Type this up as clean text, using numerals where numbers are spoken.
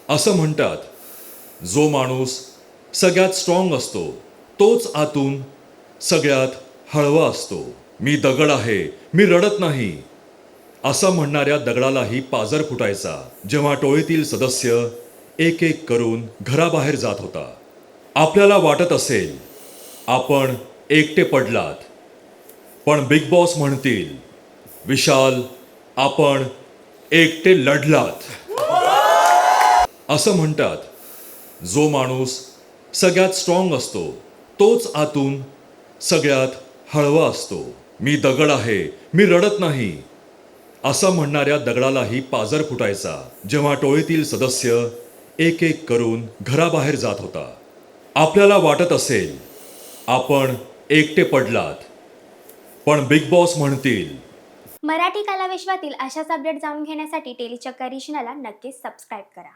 असं म्हणतात, जो माणूस सगळ्यात स्ट्रॉंग असतो तोच आतून सगळ्यात हळवा असतो. मी दगड आहे, मी रडत नाही, असं म्हणणाऱ्या दगडालाही पाजर फुटायचा जेव्हा टोळीतील सदस्य एक एक करून घराबाहेर जात होता. आपल्याला वाटत असेल आपण एकटे पडलात, पण बिग बॉस म्हणतील, विशाल, आपण एकटे लढलात. असं म्हणतात, जो माणूस सगळ्यात स्ट्रॉंग असतो तोच आतून सगळ्यात हळवा असतो. मी दगड आहे, मी रडत नाही, असं म्हणणाऱ्या दगडालाही पाजर फुटायचा जेव्हा टोळीतील सदस्य एक एक करून घराबाहेर जात होता. आपल्याला वाटत असेल आपण एकटे पडलात, पण बिग बॉस म्हणतील. मराठी कलाविश्वातील अशाच अपडेट जाणून घेण्यासाठी टेलीचक्का रिजनला नक्कीच सबस्क्राईब करा.